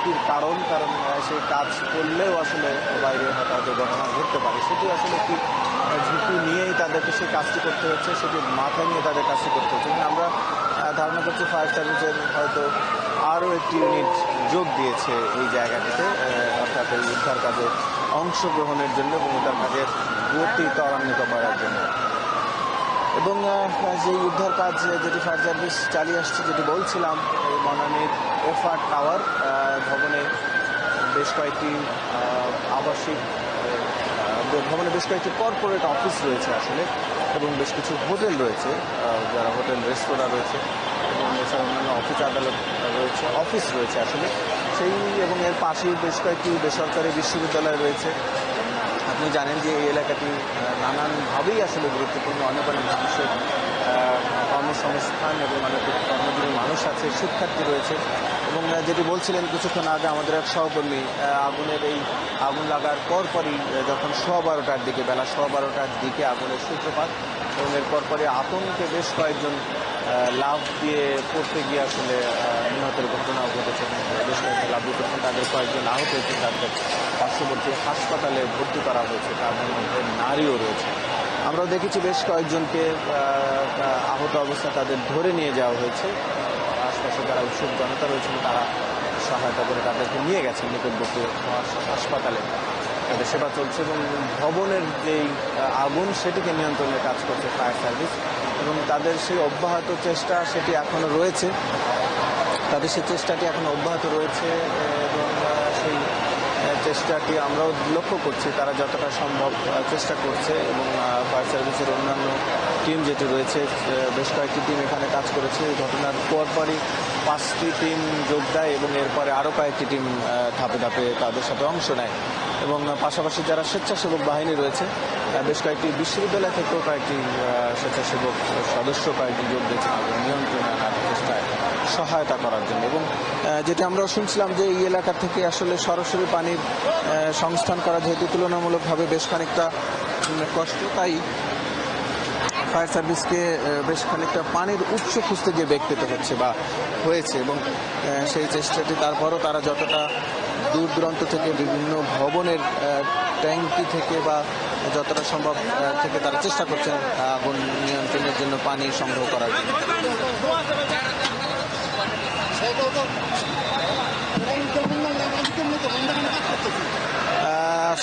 ঝুঁকির কারণ সেই কাজ করলেও আসলে বাইরে হঠাৎ ঘটনা ঘটতে পারে, সেটি আসলে কি ঝুঁকি নিয়েই তাদেরকে সেই কাজটি করতে হচ্ছে, সেটি মাথায় নিয়ে তাদের কাজটি করতে হচ্ছে। আমরা ধারণা করছি ফায়ার সার্ভিসের হয়তো আরও একটি ইউনিট যোগ দিয়েছে এই জায়গাটিতে, অর্থাৎ এই উদ্ধার কাজে অংশগ্রহণের জন্য এবং উদ্ধার কাজের গতি ত্বরান্বিত করার জন্য। এবং যে উদ্ধার কাজ যেটি ফায়ার সার্ভিস চালিয়ে আসছে, যেটি বলছিলাম, এই বনানীর এফআর টাওয়ার ভবনে বেশ কয়েকটি আবাসিক ভবনে বেশ কয়েকটি কর্পোরেট অফিস রয়েছে আসলে, এবং বেশ কিছু হোটেল রয়েছে, যারা হোটেল রেস্তোরাঁ রয়েছে এবং এছাড়া অন্যান্য অফিস আদালত রয়েছে, অফিস রয়েছে আসলে সেই, এবং এর পাশেই বেশ কয়েকটি বেসরকারি বিশ্ববিদ্যালয় রয়েছে। আপনি জানেন যে এই এলাকাটি নানানভাবেই আসলে গুরুত্বপূর্ণ, অনেক মানুষের কর্মসংস্থান এবং অনেক কর্মজীবী মানুষ আছে, শিক্ষার্থী রয়েছে। এবং যেটি বলছিলেন কিছুক্ষণ আগে আমাদের এক সহকর্মী, আগুন লাগার পরপরই যখন বেলা 12:15টার দিকে আগুনের সূত্রপাত, এবং এর পরপরই আতঙ্কে বেশ কয়েকজন লাফ দিয়ে পড়তে গিয়ে আসলে নিহতের ঘটনাও ঘটেছে। বেশ কয়েকজন লাফ দিয়ে পড়ছেন, তাদের কয়েকজন আহত হয়েছে, তাদের পার্শ্ববর্তী হাসপাতালে ভর্তি করা হয়েছে, তাদের মধ্যে নারীও রয়েছে। আমরাও দেখেছি বেশ কয়েকজনকে আহত অবস্থায় তাদের ধরে নিয়ে যাওয়া হয়েছে, আশপাশে যারা উৎসুক জনতা রয়েছেন তারা সহায়তা করে তাদেরকে নিয়ে গেছেন নিকটবর্তী হাসপাতালে, তাদের সেবা চলছে। এবং ভবনের যেই আগুন সেটিকে নিয়ন্ত্রণে কাজ করছে ফায়ার সার্ভিস, এবং তাদের সেই অব্যাহত চেষ্টা সেটি এখনও রয়েছে, তাদের সেই চেষ্টাটি এখনও অব্যাহত রয়েছে। এবং সেই চেষ্টাটি আমরাও লক্ষ্য করছি, তারা যতটা সম্ভব চেষ্টা করছে। এবং ফায়ার সার্ভিসের অন্যান্য টিম যেটি রয়েছে, বেশ কয়েকটি টিম এখানে কাজ করেছে। এই ঘটনার পরপরই 5টি টিম যোগ দেয় এবং এরপরে আরও কয়েকটি টিম ধাপে ধাপে তাদের সাথে অংশ নেয়। এবং পাশাপাশি যারা স্বেচ্ছাসেবক বাহিনী রয়েছে, বেশ কয়েকটি বিশ্ববিদ্যালয় থেকেও কয়েকটি স্বেচ্ছাসেবক সদস্য কয়েকটি যোগ দিয়েছেন এবং নিয়ন্ত্রণে আনার চেষ্টায় সহায়তা করার জন্য। এবং যেটা আমরা শুনছিলাম যে এই এলাকা থেকে আসলে সরাসরি পানির সংস্থান করা যেহেতু তুলনামূলকভাবে বেশ খানিকটা কষ্ট, তাই ফায়ার সার্ভিসকে বেশ খানিকটা পানির উৎস খুঁজতে গিয়ে বেগ পেতে হয়েছে। এবং সেই চেষ্টাটি তারপরও তারা যতটা দূর দূরান্ত থেকে বিভিন্ন ভবনের ট্যাঙ্কি থেকে বা যতটা সম্ভব থেকে তারা চেষ্টা করছেন আগুন নিয়ন্ত্রণের জন্য পানি সংগ্রহ করার জন্য।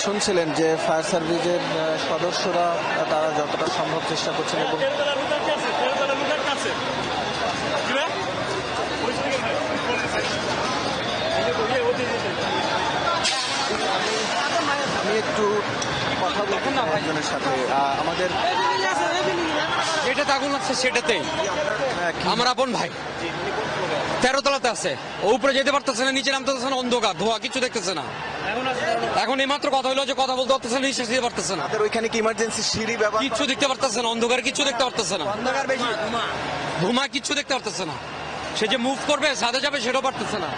শুনছিলেন যে ফায়ার সার্ভিসের সদস্যরা তারা যতটা সম্ভব চেষ্টা করছেন। এবং আমি একটু কথা বলবো না একজনের সাথে, আমাদের যেটাতে আগুন লাগছে সেটাতেই আমার আপন ভাই 13 তলাতে আছে, ও উপরে যেতে পারতেছে না, নিচে নামতে পারতেছে না, অন্ধকার ধোয়া, কিছু দেখতেছে না। এখন এইমাত্র কথা হলো যে কথা বলতে পারতেছে না, নিঃশ্বাস দিতে পারতেছে না। ওইখানে কি ইমার্জেন্সি সিঁড়ি ব্যবহার, কিচ্ছু দেখতে পারতেছে না, অন্ধকার কিচ্ছু দেখতে পারতেছে না, অন্ধকার বেশি, ধুমা কিচ্ছু দেখতে পারতেছে না। সে যে মুভ করবে ছাদে যাবে সেটাও পারতেছে না।